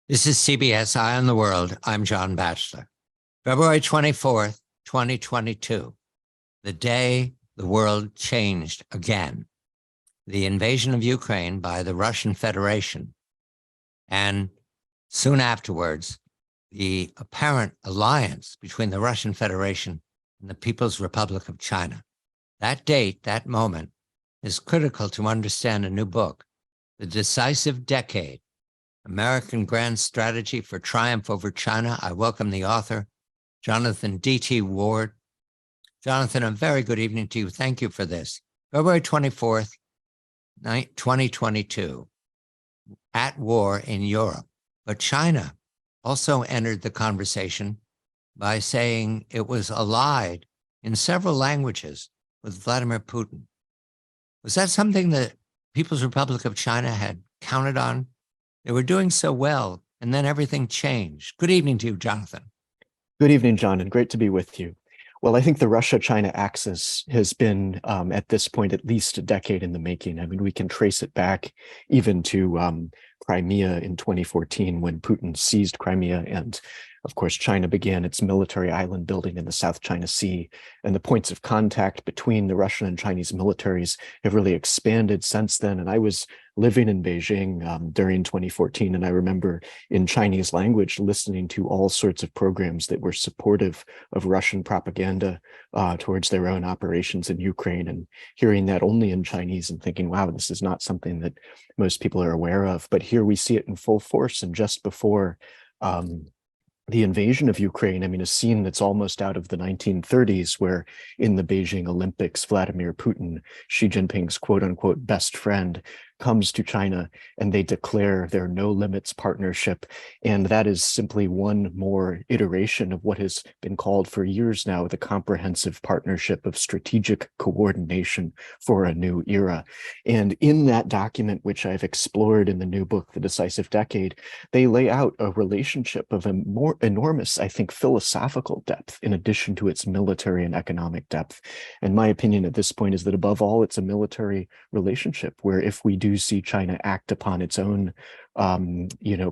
This is CBS Eye on the World. I'm John Batchelor. February 24th, 2022, the day the world changed again. The invasion of Ukraine by the Russian Federation, and soon afterwards, the apparent alliance between the Russian Federation and the People's Republic of China. That date, that moment, is critical to understand a new book, The Decisive Decade, American Grand Strategy for Triumph over China. I welcome the author, Jonathan D.T. Ward. Jonathan, a very good evening to you. Thank you for this. February 24th, 2022, at war in Europe. But China also entered the conversation by saying it was allied in several languages with Vladimir Putin. Was that something that People's Republic of China had counted on? They were doing so well, and then everything changed. Good evening to you, Jonathan. Good evening, John, and great to be with you. Well, I think the Russia-China axis has been, at this point, at least a decade in the making. I mean, we can trace it back even to Crimea in 2014 when Putin seized Crimea, and of course, China began its military island building in the South China Sea. And the points of contact between the Russian and Chinese militaries have really expanded since then. And I was living in Beijing during 2014, and I remember in Chinese language listening to all sorts of programs that were supportive of Russian propaganda towards their own operations in Ukraine, and hearing that only in Chinese and thinking, wow, this is not something that most people are aware of. But here we see it in full force. And just before the invasion of Ukraine, I mean, a scene that's almost out of the 1930s, where in the Beijing Olympics, Vladimir Putin, Xi Jinping's quote unquote best friend, comes to China and they declare their no limits partnership. And that is simply one more iteration of what has been called for years now the comprehensive partnership of strategic coordination for a new era. And in that document, which I've explored in the new book, The Decisive Decade, they lay out a relationship of a more enormous, I think, philosophical depth in addition to its military and economic depth. And my opinion at this point is that above all, it's a military relationship where if we do see China act upon its own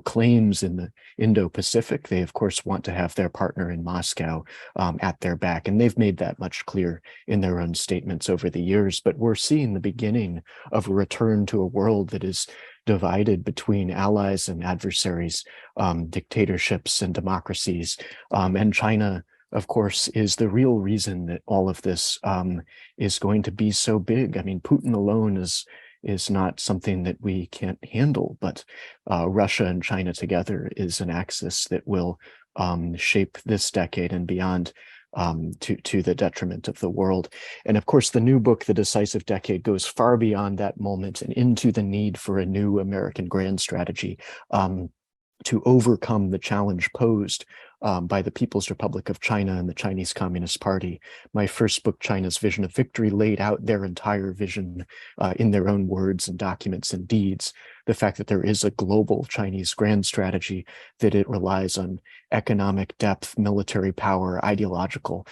claims in the Indo-Pacific, they of course want to have their partner in Moscow at their back. And they've made that much clear in their own statements over the years. But we're seeing the beginning of a return to a world that is divided between allies and adversaries, dictatorships and democracies. And China, of course, is the real reason that all of this is going to be so big. I mean, Putin alone is not something that we can't handle, but Russia and China together is an axis that will shape this decade and beyond to the detriment of the world. And of course, the new book, The Decisive Decade, goes far beyond that moment and into the need for a new American grand strategy to overcome the challenge posed by the People's Republic of China and the Chinese Communist Party. My first book, China's Vision of Victory, laid out their entire vision in their own words and documents and deeds. The fact that there is a global Chinese grand strategy, that it relies on economic depth, military power, ideological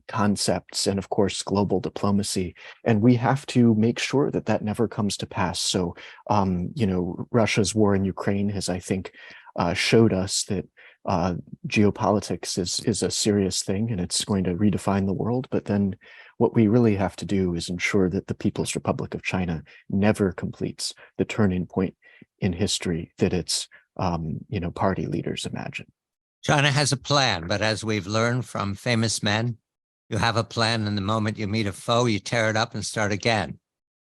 concepts, and of course, global diplomacy. And we have to make sure that that never comes to pass. So, Russia's war in Ukraine has, I think, showed us that geopolitics is a serious thing and it's going to redefine the world. But then what we really have to do is ensure that the People's Republic of China never completes the turning point in history that its party leaders imagine. China has a plan, but as we've learned from famous men, you have a plan, and the moment you meet a foe, you tear it up and start again.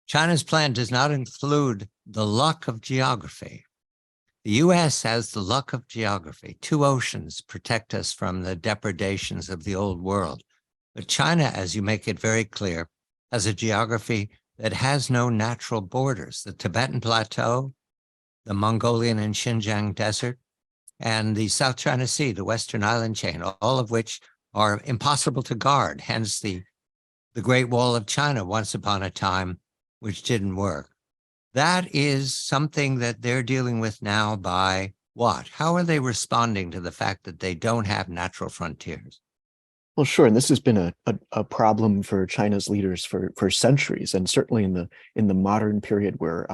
China's plan does not include the luck of geography. The U.S. has the luck of geography. Two oceans protect us from the depredations of the old world. But China, as you make it very clear, has a geography that has no natural borders. The Tibetan Plateau, the Mongolian and Xinjiang Desert, and the South China Sea, the Western Island chain, all of which are impossible to guard, hence the Great Wall of China once upon a time, which didn't work. That is something that they're dealing with now by what? How are they responding to the fact that they don't have natural frontiers? Well, sure, and this has been a problem for China's leaders for centuries, and certainly in the modern period where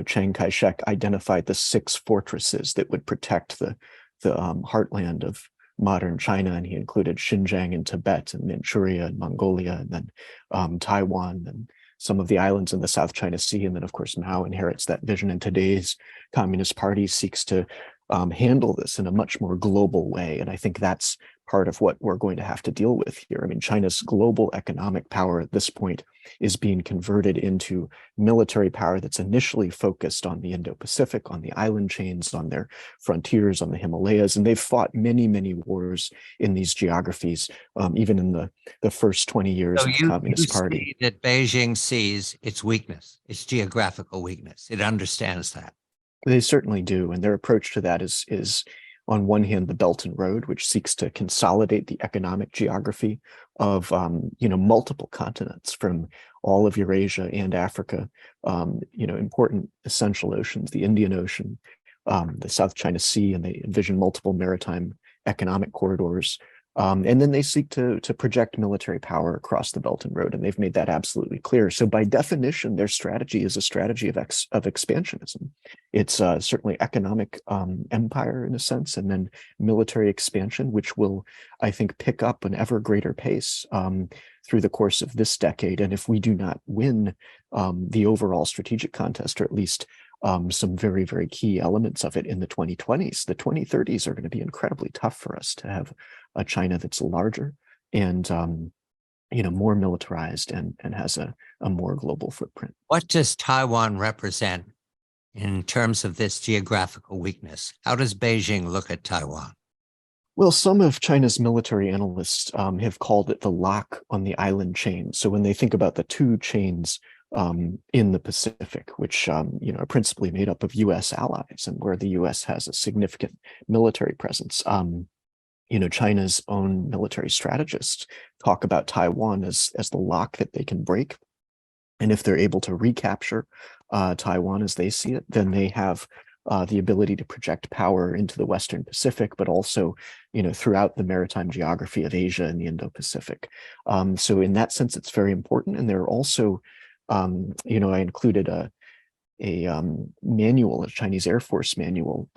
Chiang Kai-shek identified the 6 fortresses that would protect the heartland of modern China, and he included Xinjiang and Tibet and Manchuria and Mongolia, and then Taiwan and some of the islands in the South China Sea. And then, of course, Mao inherits that vision, and today's Communist Party seeks to handle this in a much more global way. And I think that's part of what we're going to have to deal with here. I mean, China's global economic power at this point is being converted into military power that's initially focused on the Indo-Pacific, on the island chains, on their frontiers, on the Himalayas. And they've fought many, many wars in these geographies, even in the first 20 years So of the Communist Party. See that Beijing sees its weakness, its geographical weakness. It understands that. They certainly do. And their approach to that is on one hand, the Belt and Road, which seeks to consolidate the economic geography of multiple continents, from all of Eurasia and Africa, important essential oceans, the Indian Ocean, the South China Sea, and they envision multiple maritime economic corridors. And then they seek to project military power across the Belt and Road, and they've made that absolutely clear. So by definition, their strategy is a strategy of expansionism. It's certainly economic empire in a sense, and then military expansion, which will, I think, pick up an ever greater pace through the course of this decade. And if we do not win the overall strategic contest, or at least some very, very key elements of it in the 2020s, the 2030s are going to be incredibly tough for us to have a China that's larger and more militarized and has a more global footprint. What does Taiwan represent in terms of this geographical weakness? How does Beijing look at Taiwan? Well, some of China's military analysts have called it the lock on the island chain. So when they think about the 2 chains in the Pacific, which are principally made up of U.S. allies, and where the U.S. has a significant military presence, China's own military strategists talk about Taiwan as the lock that they can break. And if they're able to recapture Taiwan as they see it, then they have the ability to project power into the Western Pacific, but also, throughout the maritime geography of Asia and the Indo-Pacific. So in that sense, it's very important. And there are also, I included a manual, a Chinese Air Force manual,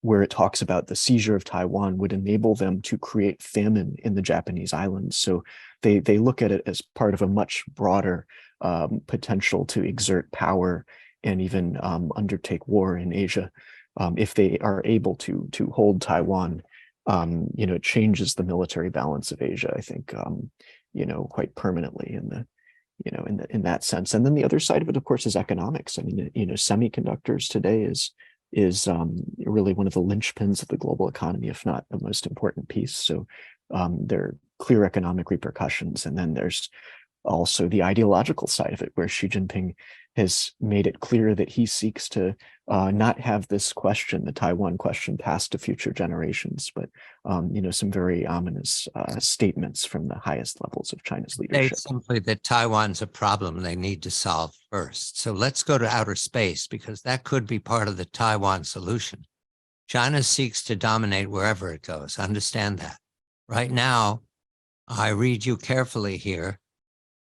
where it talks about the seizure of Taiwan would enable them to create famine in the Japanese islands. So they look at it as part of a much broader potential to exert power and even undertake war in Asia. If they are able to hold Taiwan, it changes the military balance of Asia, I think, quite permanently in that sense. And then the other side of it, of course, is economics. I mean, semiconductors today is really one of the linchpins of the global economy, if not the most important piece. So there are clear economic repercussions. And then there's also the ideological side of it, where Xi Jinping has made it clear that he seeks to not have this question, the Taiwan question, passed to future generations, but some very ominous statements from the highest levels of China's leadership. Simply that Taiwan's a problem they need to solve first. So let's go to outer space, because that could be part of the Taiwan solution. China seeks to dominate wherever it goes. Understand that. Right now, I read you carefully here,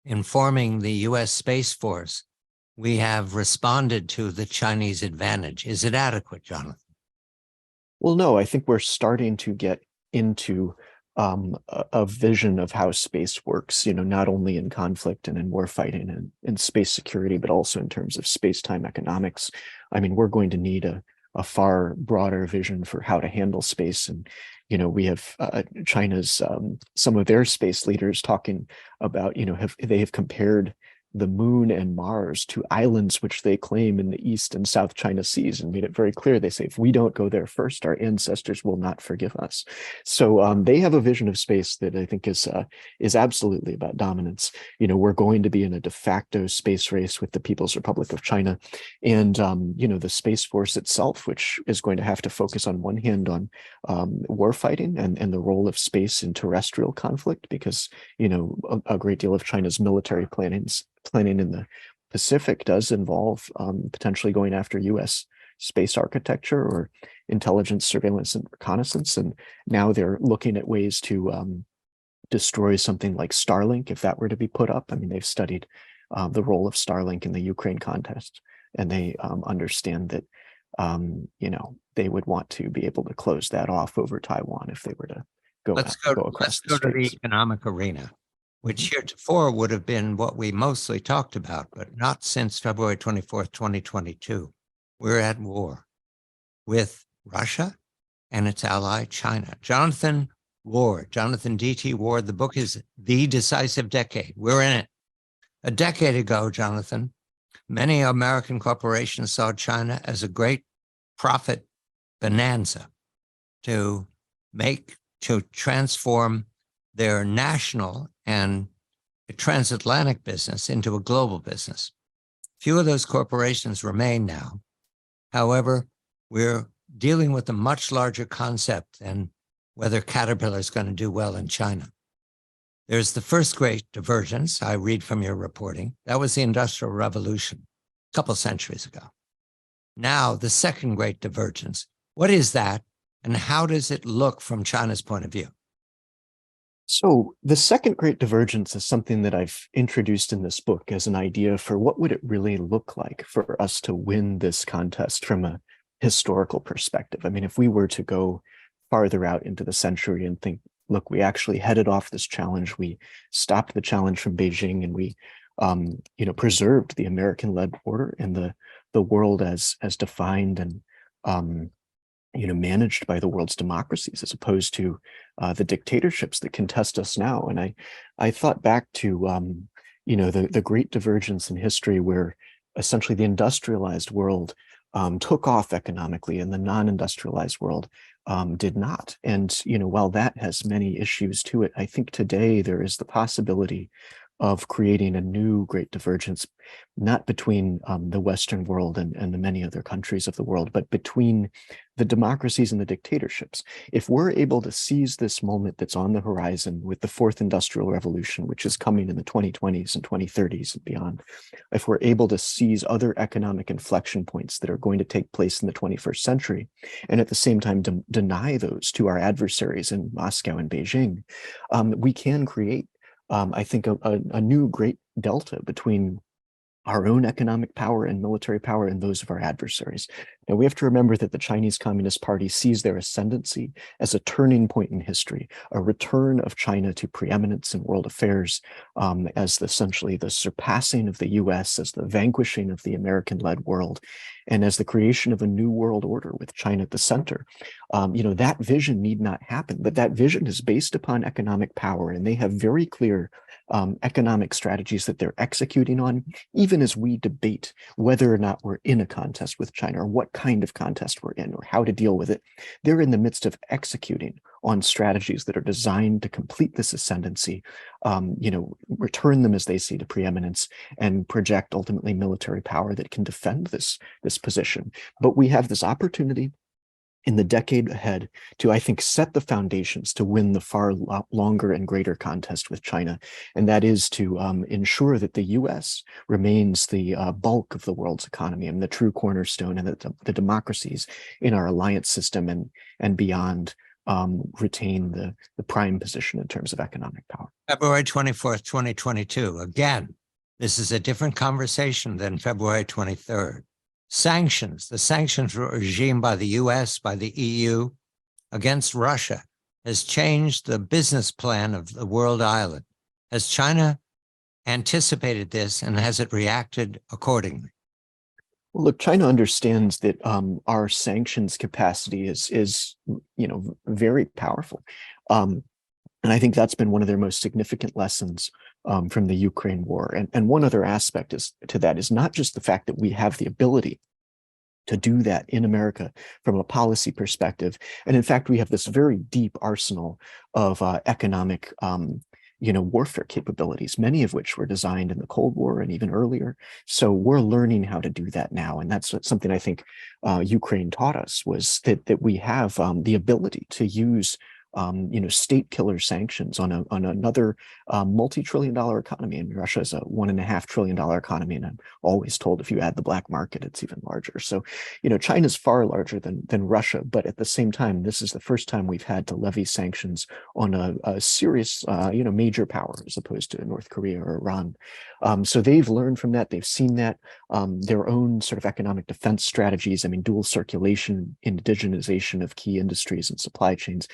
informing the U.S. Space Force, we have responded to the Chinese advantage. Is it adequate, Jonathan? Well, no, I think we're starting to get into a vision of how space works, not only in conflict and in war fighting and in space security, but also in terms of space-time economics. I mean, we're going to need a far broader vision for how to handle space. And we have China's some of their space leaders talking about they have compared the moon and Mars to islands which they claim in the East and South China Seas, and made it very clear. They say, if we don't go there first, our ancestors will not forgive us. So they have a vision of space that I think is absolutely about dominance. We're going to be in a de facto space race with the People's Republic of China, and the Space Force itself, which is going to have to focus on one hand on war fighting and the role of space in terrestrial conflict, because a great deal of China's military planning in the Pacific does involve potentially going after U.S. space architecture or intelligence, surveillance, and reconnaissance. And now they're looking at ways to destroy something like Starlink, if that were to be put up. I mean, they've studied the role of Starlink in the Ukraine contest and they understand that they would want to be able to close that off over Taiwan if they were to go across the to the straits. economic arena, which heretofore would have been what we mostly talked about, but not since February 24th, 2022. We're at war with Russia and its ally, China. Jonathan D.T. Ward, the book is The Decisive Decade. We're in it. A decade ago, Jonathan, many American corporations saw China as a great profit bonanza to transform their national and transatlantic business into a global business. Few of those corporations remain now. However, we're dealing with a much larger concept than whether Caterpillar is going to do well in China. There's the first great divergence, I read from your reporting. That was the Industrial Revolution a couple centuries ago. Now, the second great divergence. What is that, and how does it look from China's point of view? So the second great divergence is something that I've introduced in this book as an idea for what would it really look like for us to win this contest from a historical perspective. I mean, if we were to go farther out into the century and think, look, we actually headed off this challenge, we stopped the challenge from Beijing, and we preserved the American-led order in the world as defined and managed by the world's democracies, as opposed to the dictatorships that contest us now. And I thought back to the great divergence in history, where essentially the industrialized world took off economically and the non-industrialized world did not. And while that has many issues to it, I think today there is the possibility of creating a new great divergence, not between the Western world and the many other countries of the world, but between the democracies and the dictatorships. If we're able to seize this moment that's on the horizon with the fourth industrial revolution, which is coming in the 2020s and 2030s and beyond, if we're able to seize other economic inflection points that are going to take place in the 21st century, and at the same time deny those to our adversaries in Moscow and Beijing, we can create I think a new great delta between our own economic power and military power and those of our adversaries. Now, we have to remember that the Chinese Communist Party sees their ascendancy as a turning point in history, a return of China to preeminence in world affairs, as essentially the surpassing of the US, as the vanquishing of the American-led world, and as the creation of a new world order with China at the center. That vision need not happen, but that vision is based upon economic power, and they have very clear economic strategies that they're executing on, even as we debate whether or not we're in a contest with China, or what kind of contest we're in, or how to deal with it. They're in the midst of executing on strategies that are designed to complete this ascendancy, return them, as they see, to preeminence, and project ultimately military power that can defend this position. But we have this opportunity in the decade ahead to, I think, set the foundations to win the far longer and greater contest with China. And that is to ensure that the US remains the bulk of the world's economy and the true cornerstone, and that the democracies in our alliance system and beyond retain the prime position in terms of economic power. February 24th, 2022. Again, this is a different conversation than February 23rd. Sanctions, the sanctions regime by the US, by the EU against Russia has changed the business plan of the world island. Has China anticipated this, and has it reacted accordingly? Well, look, China understands that our sanctions capacity is very powerful. And I think that's been one of their most significant lessons from the Ukraine war. And one other aspect to that is not just the fact that we have the ability to do that in America from a policy perspective. And in fact, we have this very deep arsenal of economic warfare capabilities, many of which were designed in the Cold War and even earlier. So we're learning how to do that now. And that's something I think Ukraine taught us, was that we have the ability to use state killer sanctions on another multi-trillion-dollar economy. And Russia is a $1.5 trillion economy, and I'm always told if you add the black market, it's even larger. So, China's far larger than Russia, but at the same time, this is the first time we've had to levy sanctions on a serious, major power as opposed to North Korea or Iran. So they've learned from that. They've seen that their own sort of economic defense strategies. I mean, dual circulation, indigenization of key industries and supply chains.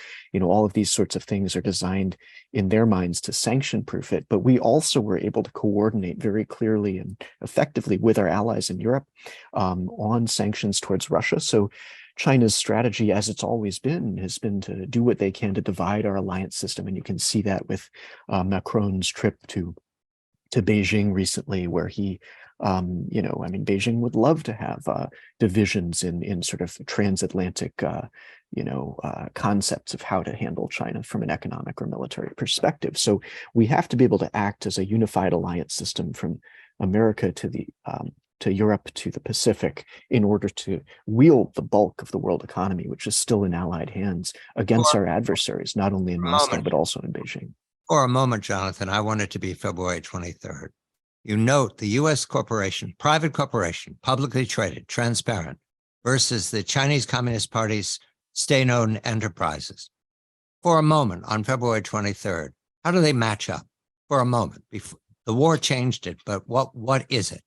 All of these sorts of things are designed in their minds to sanction-proof it. But we also were able to coordinate very clearly and effectively with our allies in Europe on sanctions towards Russia. So China's strategy, as it's always been, has been to do what they can to divide our alliance system. And you can see that with Macron's trip to Beijing recently, where he, Beijing would love to have divisions in sort of transatlantic, concepts of how to handle China from an economic or military perspective. So we have to be able to act as a unified alliance system from America to Europe to the Pacific in order to wield the bulk of the world economy, which is still in allied hands against our adversaries, not only in Moscow, but also in Beijing. For a moment, Jonathan, I want it to be February 23rd. You note the U.S. corporation, private corporation, publicly traded, transparent, versus the Chinese Communist Party's state-owned enterprises. For a moment, on February 23rd, how do they match up? For a moment, before the war changed it, but what is it?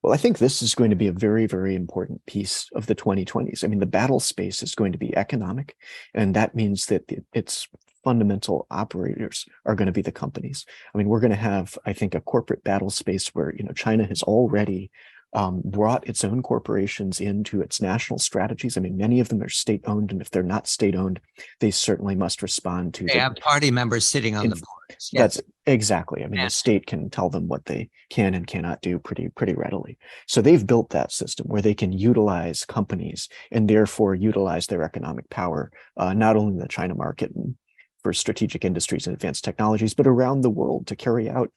Well, I think this is going to be a very, very important piece of the 2020s. I mean, the battle space is going to be economic, and that means that its fundamental operators are going to be the companies. I mean, we're going to have, I think, a corporate battle space where, China has already brought its own corporations into its national strategies. I mean, many of them are state-owned, and if they're not state-owned, they certainly must respond to. They have party members sitting on the boards. Yes. That's exactly. I mean, the state can tell them what they can and cannot do pretty readily. So they've built that system where they can utilize companies and therefore utilize their economic power, not only in the China market and for strategic industries and advanced technologies, but around the world to carry out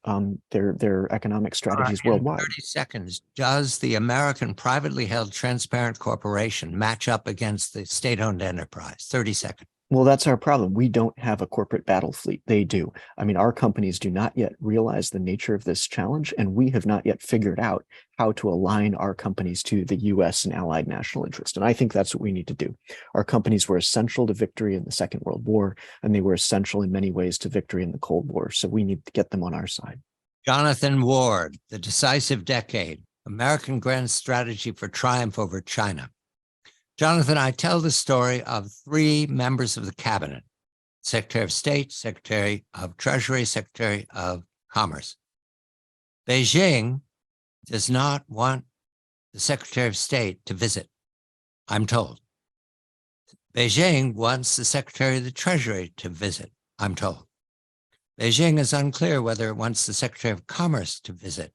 their economic strategies worldwide. 30 seconds. Does the American privately held transparent corporation match up against the state-owned enterprise? 30 seconds. Well, that's our problem. We don't have a corporate battle fleet. They do. I mean, our companies do not yet realize the nature of this challenge, and we have not yet figured out how to align our companies to the U.S. and allied national interest. And I think that's what we need to do. Our companies were essential to victory in the Second World War, and they were essential in many ways to victory in the Cold War. So we need to get them on our side. Jonathan Ward, The Decisive Decade, American Grand Strategy for Triumph over China. Jonathan, I tell the story of three members of the cabinet: Secretary of State, Secretary of Treasury, Secretary of Commerce. Beijing does not want the Secretary of State to visit, I'm told. Beijing wants the Secretary of the Treasury to visit, I'm told. Beijing is unclear whether it wants the Secretary of Commerce to visit.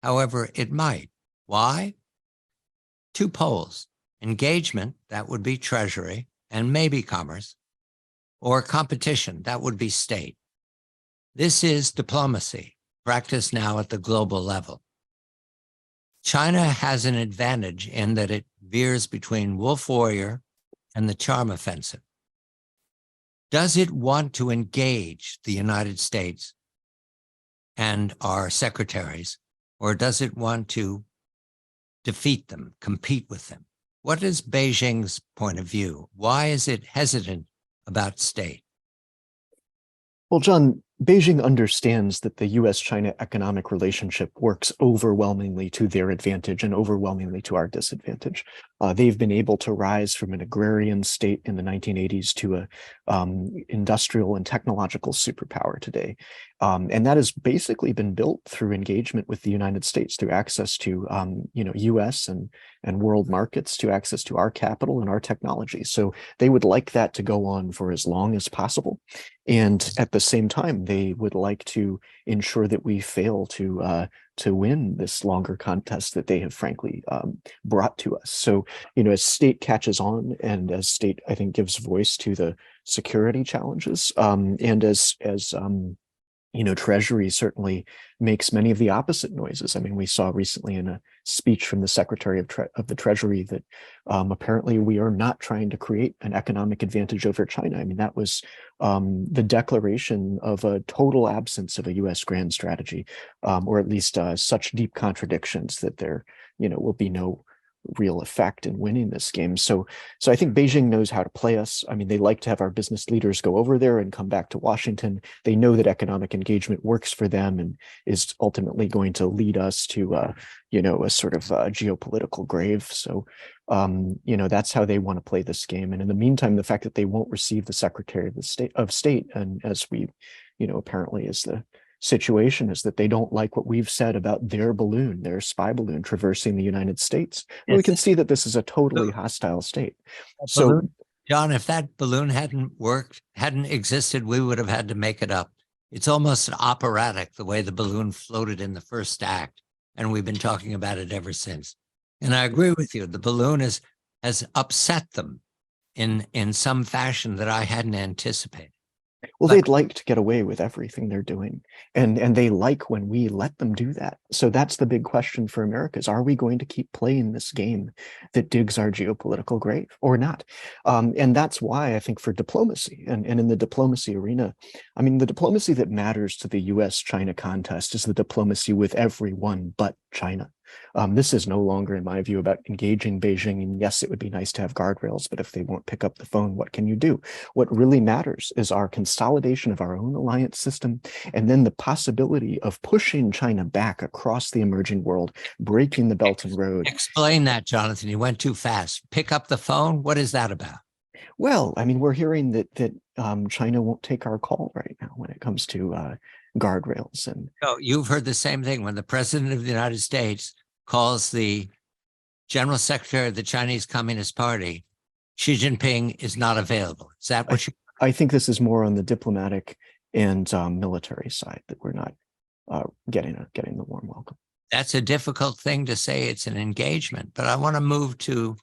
However, it might. Why? Two poles. Engagement, that would be Treasury and maybe Commerce, or competition, that would be state. This is diplomacy, practiced now at the global level. China has an advantage in that it veers between wolf warrior and the charm offensive. Does it want to engage the United States and our secretaries, or does it want to defeat them, compete with them? What is Beijing's point of view? Why is it hesitant about state? Well, John, Beijing understands that the U.S.-China economic relationship works overwhelmingly to their advantage and overwhelmingly to our disadvantage. They've been able to rise from an agrarian state in the 1980s to a industrial and technological superpower today. And that has basically been built through engagement with the United States, through access to U.S. and world markets, to access to our capital and our technology. So they would like that to go on for as long as possible. And at the same time, they would like to ensure that we fail to win this longer contest that they have frankly brought to us. So, as state catches on and as state, I think, gives voice to the security challenges, and as Treasury certainly makes many of the opposite noises. I mean, we saw recently in a speech from the Secretary of the Treasury that apparently we are not trying to create an economic advantage over China. I mean, that was the declaration of a total absence of a U.S. grand strategy, or at least such deep contradictions that there, will be no real effect in winning this game. So I think Beijing knows how to play us. I mean, they like to have our business leaders go over there and come back to Washington. They know that economic engagement works for them and is ultimately going to lead us to, a sort of geopolitical grave. So, that's how they want to play this game. And in the meantime, the fact that they won't receive the Secretary of State, and as we, apparently is the situation, is that they don't like what we've said about their balloon, their spy balloon traversing the United States. And we can see that this is a totally hostile state. So, John, if that balloon hadn't existed, we would have had to make it up. It's almost operatic, the way the balloon floated in the first act. And we've been talking about it ever since. And I agree with you. The balloon has upset them in some fashion that I hadn't anticipated. well, they'd like to get away with everything they're doing. And they like when we let them do that. So that's the big question for America is, are we going to keep playing this game that digs our geopolitical grave or not? And that's why I think for diplomacy and in the diplomacy arena, I mean, the diplomacy that matters to the US-China contest is the diplomacy with everyone but China. This is no longer, in my view, about engaging Beijing. And yes, it would be nice to have guardrails, but if they won't pick up the phone, what can you do? What really matters is our consolidation of our own alliance system, and then the possibility of pushing China back across the emerging world, breaking the Belt and Road. Explain that, Jonathan. You went too fast. Pick up the phone. What is that about? Well, I mean, we're hearing that China won't take our call right now when it comes to guardrails. And no, you've heard the same thing. When the president of the United States calls the general secretary of the Chinese Communist Party, Xi Jinping is not available. Is that what I think this is more on the diplomatic and military side that we're not getting the warm welcome. That's a difficult thing to say. It's an engagement, but I want to move to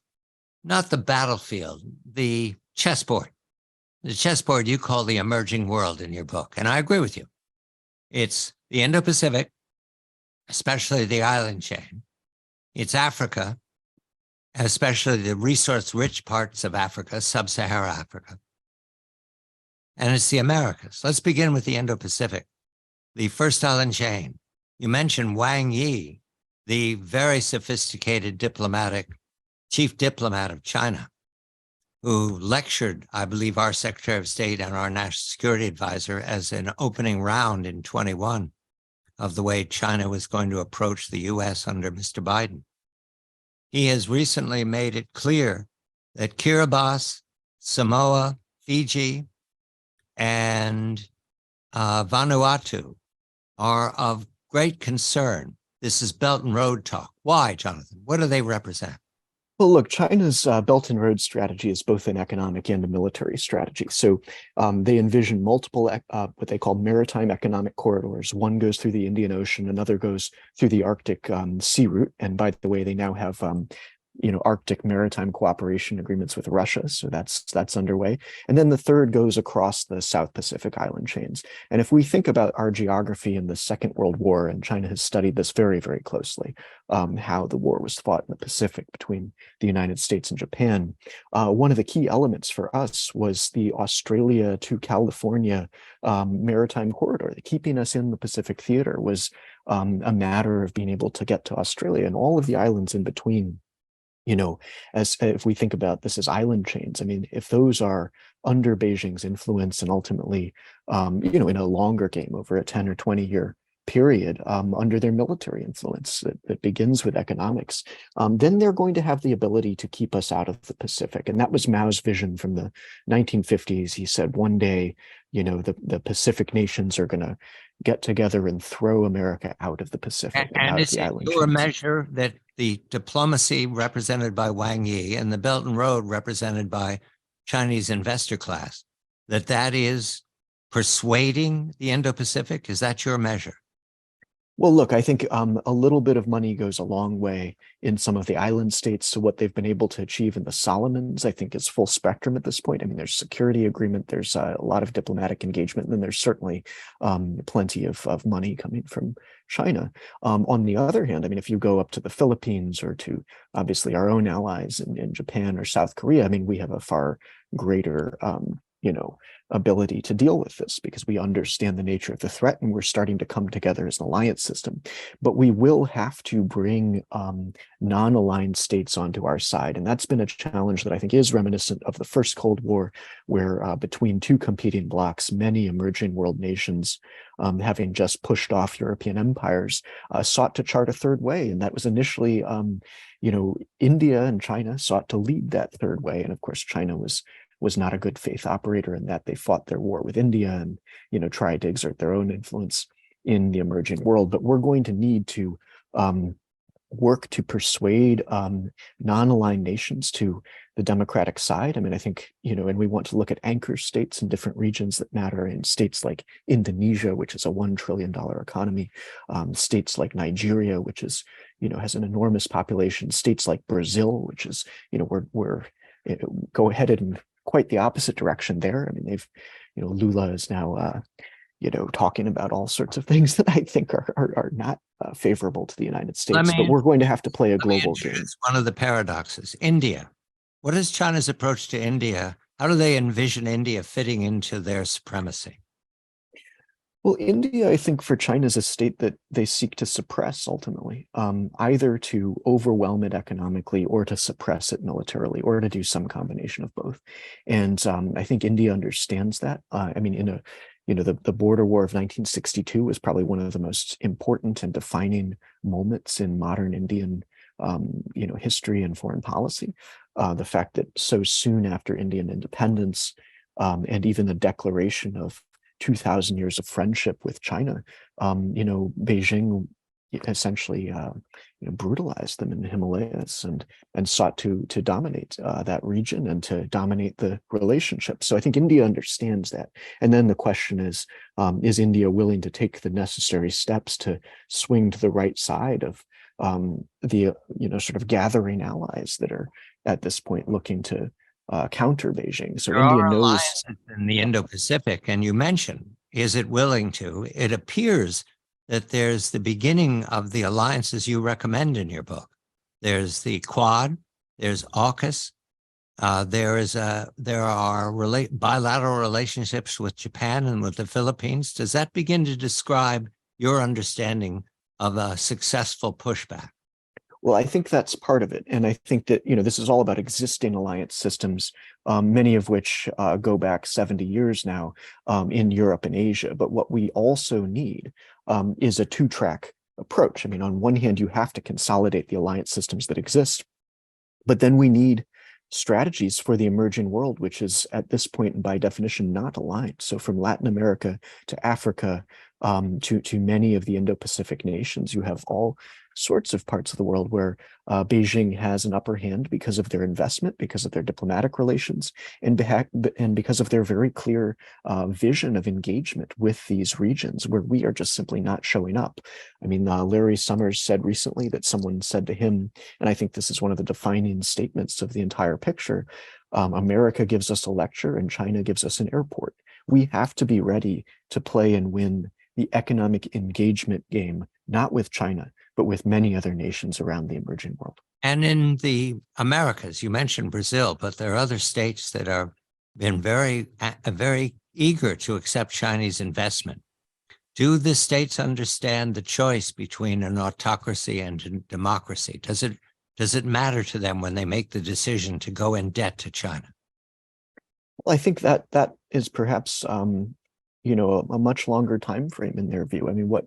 not the battlefield, the chessboard. The chessboard you call the emerging world in your book, and I agree with you. It's the Indo-Pacific, especially the island chain. It's Africa, especially the resource-rich parts of Africa, sub-Saharan Africa. And it's the Americas. Let's begin with the Indo-Pacific, the first island chain. You mentioned Wang Yi, the very sophisticated chief diplomat of China, who lectured, I believe, our Secretary of State and our National Security Advisor as an opening round in 21 of the way China was going to approach the US under Mr. Biden. He has recently made it clear that Kiribati, Samoa, Fiji, and Vanuatu are of great concern. This is Belt and Road talk. Why, Jonathan? What do they represent? Well, look, China's Belt and Road strategy is both an economic and a military strategy. So they envision multiple what they call maritime economic corridors. One goes through the Indian Ocean, another goes through the Arctic sea route. And by the way, they now have Arctic maritime cooperation agreements with Russia. So that's underway. And then the third goes across the South Pacific island chains. And if we think about our geography in the Second World War, and China has studied this very, very closely, how the war was fought in the Pacific between the United States and Japan, one of the key elements for us was the Australia to California maritime corridor. Keeping us in the Pacific theater was a matter of being able to get to Australia and all of the islands in between. As if we think about this as island chains, I mean, if those are under Beijing's influence and ultimately, in a longer game over a 10 or 20 year period, under their military influence that begins with economics, then they're going to have the ability to keep us out of the Pacific. And that was Mao's vision from the 1950s. He said one day, the Pacific nations are going to get together and throw America out of the Pacific and out of the island chains. Your measure that the diplomacy represented by Wang Yi and the Belt and Road represented by Chinese investor class, that is persuading the Indo-Pacific? Is that your measure? Well, look, I think a little bit of money goes a long way in some of the island states. So what they've been able to achieve in the Solomons, I think, is full spectrum at this point. I mean, there's security agreement, there's a lot of diplomatic engagement, and then there's certainly plenty of money coming from China. On the other hand, I mean, if you go up to the Philippines or to obviously our own allies in Japan or South Korea, I mean, we have a far greater, ability to deal with this because we understand the nature of the threat and we're starting to come together as an alliance system. But we will have to bring non-aligned states onto our side. And that's been a challenge that I think is reminiscent of the first Cold War, where between two competing blocs, many emerging world nations, having just pushed off European empires, sought to chart a third way. And that was initially, India and China sought to lead that third way. And of course, China was not a good faith operator in that they fought their war with India and, tried to exert their own influence in the emerging world. But we're going to need to work to persuade non-aligned nations to the democratic side. I mean, I think, and we want to look at anchor states in different regions that matter, in states like Indonesia, which is a $1 trillion economy, states like Nigeria, which is, has an enormous population, states like Brazil, which is, we're headed in quite the opposite direction there. I mean, they've, Lula is now, talking about all sorts of things that I think are not favorable to the United States. But we're going to have to play a global game. One of the paradoxes, India. What is China's approach to India? How do they envision India fitting into their supremacy? Well, India, I think for China is a state that they seek to suppress ultimately, either to overwhelm it economically or to suppress it militarily or to do some combination of both. And I think India understands that. I mean, the border war of 1962 was probably one of the most important and defining moments in modern Indian, history and foreign policy. The fact that so soon after Indian independence, and even the declaration of 2,000 years of friendship with China, Beijing essentially brutalized them in the Himalayas and sought to dominate that region and to dominate the relationship. So I think India understands that. And then the question is India willing to take the necessary steps to swing to the right side of the sort of gathering allies that are at this point looking to counter Beijing. So India knows in the Indo-Pacific, and you mentioned, is it willing to? It appears that there's the beginning of the alliances you recommend in your book. There's the Quad, there's AUKUS, there are bilateral relationships with Japan and with the Philippines. Does that begin to describe your understanding of a successful pushback? Well, I think that's part of it. And I think that, this is all about existing alliance systems, many of which go back 70 years now in Europe and Asia. But what we also need is a two-track approach. I mean, on one hand, you have to consolidate the alliance systems that exist, but then we need strategies for the emerging world, which is at this point, by definition, not aligned. So from Latin America to Africa, to many of the Indo-Pacific nations, you have all sorts of parts of the world where Beijing has an upper hand because of their investment, because of their diplomatic relations, and because of their very clear vision of engagement with these regions where we are just simply not showing up. I mean, Larry Summers said recently that someone said to him, and I think this is one of the defining statements of the entire picture, America gives us a lecture and China gives us an airport. We have to be ready to play and win the economic engagement game, not with China, but with many other nations around the emerging world. And in the Americas, you mentioned Brazil, but there are other states that are been very eager to accept Chinese investment. Do the states understand the choice between an autocracy and a democracy? Does it matter to them when they make the decision to go in debt to China? Well, I think that is perhaps a much longer time frame in their view. I mean, what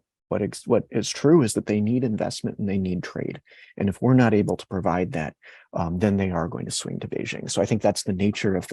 is true is that they need investment and they need trade. And if we're not able to provide that, then they are going to swing to Beijing. So I think that's the nature of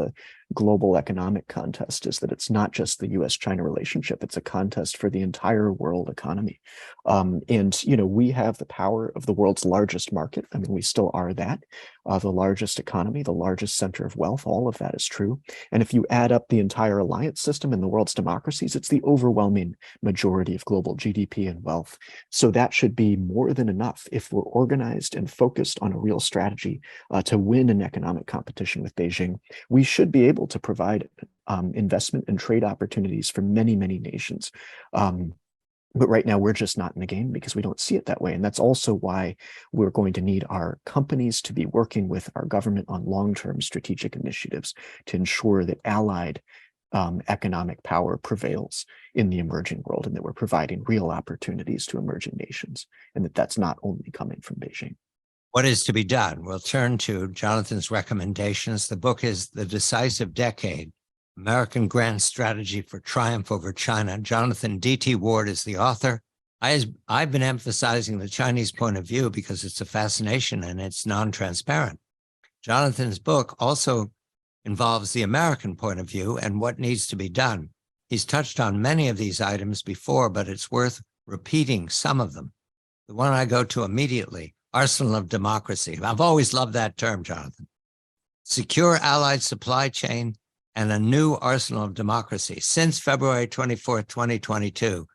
global economic contest is that it's not just the US-China relationship, it's a contest for the entire world economy. And, we have the power of the world's largest market. I mean, we still are that, the largest economy, the largest center of wealth, all of that is true. And if you add up the entire alliance system in the world's democracies, it's the overwhelming majority of global GDP and wealth. So that should be more than enough if we're organized and focused on a real strategy to win an economic competition with Beijing. We should be able to provide investment and trade opportunities for many, many nations. But right now, we're just not in the game because we don't see it that way. And that's also why we're going to need our companies to be working with our government on long-term strategic initiatives to ensure that allied economic power prevails in the emerging world and that we're providing real opportunities to emerging nations and that that's not only coming from Beijing. What is to be done? We'll turn to Jonathan's recommendations. The book is The Decisive Decade, American Grand Strategy for Triumph Over China. Jonathan D.T. Ward is the author. I've been emphasizing the Chinese point of view because it's a fascination and it's non-transparent. Jonathan's book also involves the American point of view and what needs to be done. He's touched on many of these items before, but it's worth repeating some of them. The one I go to immediately, arsenal of democracy. I've always loved that term, Jonathan. Secure allied supply chain and a new arsenal of democracy. Since February 24th, 2022,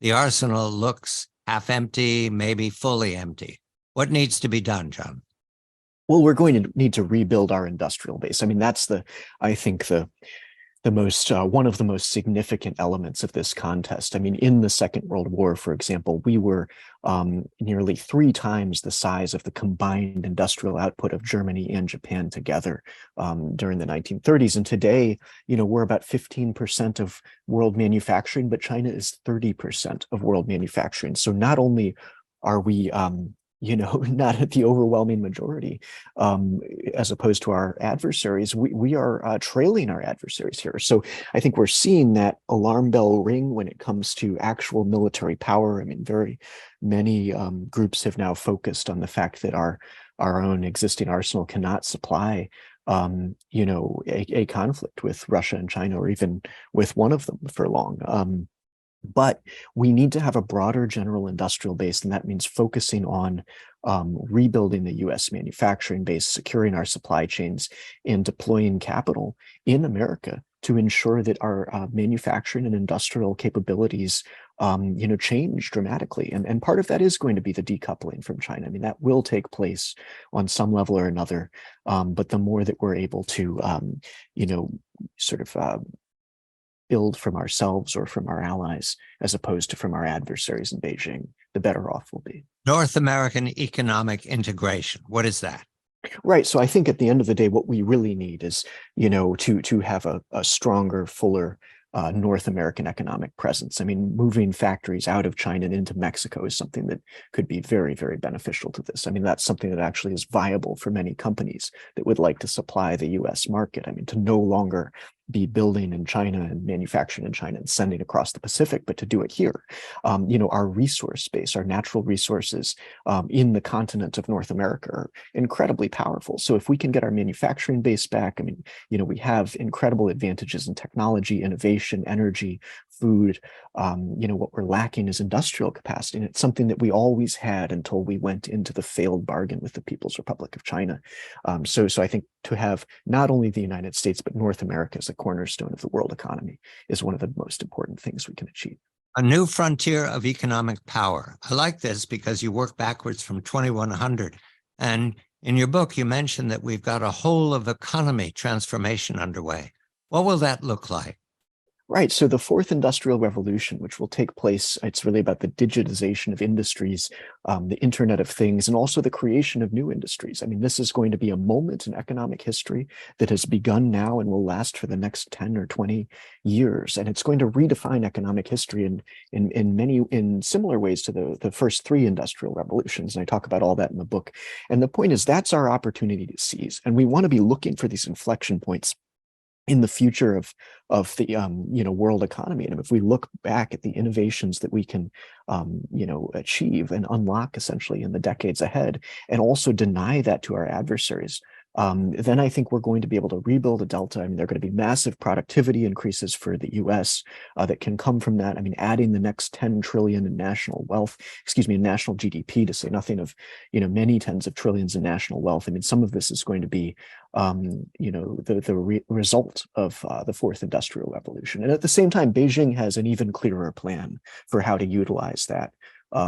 the arsenal looks half empty, maybe fully empty. What needs to be done, John? Well, we're going to need to rebuild our industrial base. I mean, that's I think the most one of the most significant elements of this contest. I mean, in the Second World War, for example, we were nearly 3 times the size of the combined industrial output of Germany and Japan together during the 1930s. And today, we're about 15% of world manufacturing, but China is 30% of world manufacturing. So not only are we not at the overwhelming majority, as opposed to our adversaries, we are trailing our adversaries here. So I think we're seeing that alarm bell ring when it comes to actual military power. I mean, very many groups have now focused on the fact that our own existing arsenal cannot supply a conflict with Russia and China, or even with one of them for long. But we need to have a broader general industrial base, and that means focusing on rebuilding the U.S. manufacturing base, securing our supply chains, and deploying capital in America to ensure that our manufacturing and industrial capabilities change dramatically. And part of that is going to be the decoupling from China. I mean, that will take place on some level or another. But the more that we're able to, build from ourselves or from our allies, as opposed to from our adversaries in Beijing, the better off we'll be. North American economic integration. What is that? Right. So I think at the end of the day, what we really need is, to have a stronger, fuller North American economic presence. I mean, moving factories out of China and into Mexico is something that could be very, very beneficial to this. I mean, that's something that actually is viable for many companies that would like to supply the US market. I mean, to no longer be building in China and manufacturing in China and sending across the Pacific, but to do it here. Our resource base, our natural resources in the continent of North America are incredibly powerful. So if we can get our manufacturing base back, I mean, we have incredible advantages in technology, innovation, energy, food. What we're lacking is industrial capacity. And it's something that we always had until we went into the failed bargain with the People's Republic of China. So I think to have not only the United States, but North America as a cornerstone of the world economy is one of the most important things we can achieve. A new frontier of economic power. I like this because you work backwards from 2100. And in your book, you mentioned that we've got a whole of economy transformation underway. What will that look like? Right. So the fourth industrial revolution, which will take place, it's really about the digitization of industries, the Internet of Things, and also the creation of new industries. I mean, this is going to be a moment in economic history that has begun now and will last for the next 10 or 20 years. And it's going to redefine economic history in similar ways to the first 3 industrial revolutions. And I talk about all that in the book. And the point is, that's our opportunity to seize. And we want to be looking for these inflection points in the future of the world economy. And if we look back at the innovations that we can achieve and unlock essentially in the decades ahead, and also deny that to our adversaries, then I think we're going to be able to rebuild a delta. I mean, there are going to be massive productivity increases for the US that can come from that. I mean, adding the next 10 trillion in national wealth, in national GDP, to say nothing of, many tens of trillions in national wealth. I mean, some of this is going to be, the result of the fourth industrial revolution. And at the same time, Beijing has an even clearer plan for how to utilize that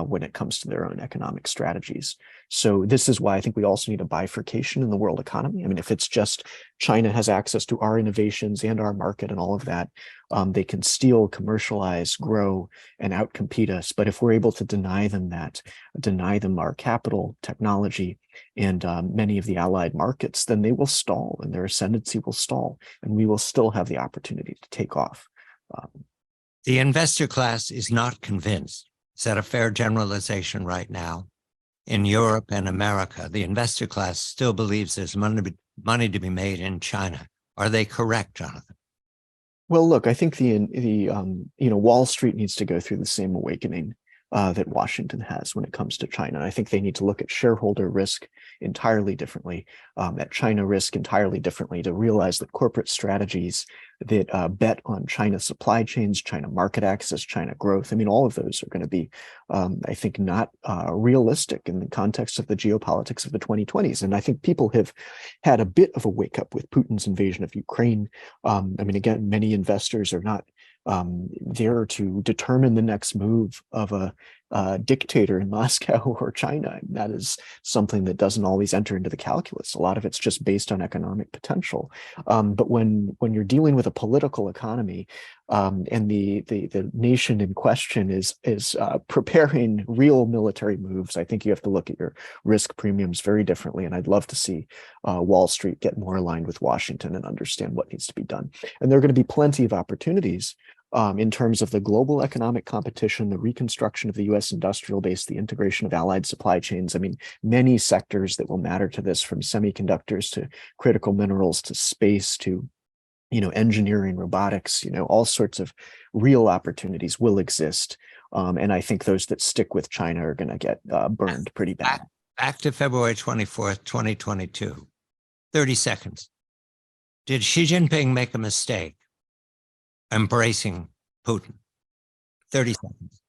when it comes to their own economic strategies. So this is why I think we also need a bifurcation in the world economy. I mean, if it's just China has access to our innovations and our market and all of that, they can steal, commercialize, grow, and outcompete us. But if we're able to deny them that, deny them our capital, technology, and many of the allied markets, then they will stall and their ascendancy will stall, and we will still have the opportunity to take off. The investor class is not convinced. Is that a fair generalization right now? In Europe and America, the investor class still believes there's money to be made in China. Are they correct, Jonathan? Well, look, I think Wall Street needs to go through the same awakening that Washington has when it comes to China. I think they need to look at shareholder risk entirely differently, at China risk entirely differently, to realize that corporate strategies that bet on China supply chains, China market access, China growth, I mean, all of those are going to be, I think, not realistic in the context of the geopolitics of the 2020s. And I think people have had a bit of a wake up with Putin's invasion of Ukraine. I mean, again, many investors are not there to determine the next move of a dictator in Moscow or China. And that is something that doesn't always enter into the calculus. A lot of it's just based on economic potential. But when you're dealing with a political economy, and the nation in question is preparing real military moves, I think you have to look at your risk premiums very differently. And I'd love to see Wall Street get more aligned with Washington and understand what needs to be done. And there are going to be plenty of opportunities in terms of the global economic competition, the reconstruction of the US industrial base, the integration of allied supply chains. I mean, many sectors that will matter to this, from semiconductors to critical minerals to space to engineering, robotics, all sorts of real opportunities will exist. And I think those that stick with China are going to get burned pretty bad. Back to February 24th, 2022, 30 seconds. Did Xi Jinping make a mistake embracing Putin? 30 seconds.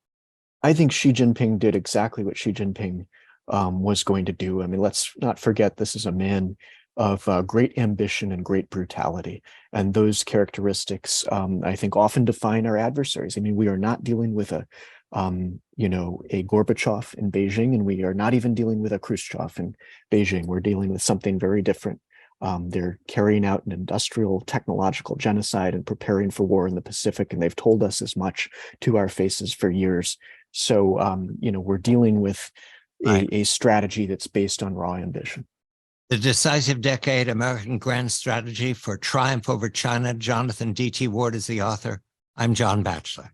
I think Xi Jinping did exactly what Xi Jinping was going to do. I mean, let's not forget, this is a man of great ambition and great brutality. And those characteristics, I think, often define our adversaries. I mean, we are not dealing with a Gorbachev in Beijing, and we are not even dealing with a Khrushchev in Beijing. We're dealing with something very different. They're carrying out an industrial technological genocide and preparing for war in the Pacific, and they've told us as much to our faces for years. So, we're dealing with a strategy that's based on raw ambition. The Decisive Decade, American Grand Strategy for Triumph over China. Jonathan D.T. Ward is the author. I'm John Batchelor.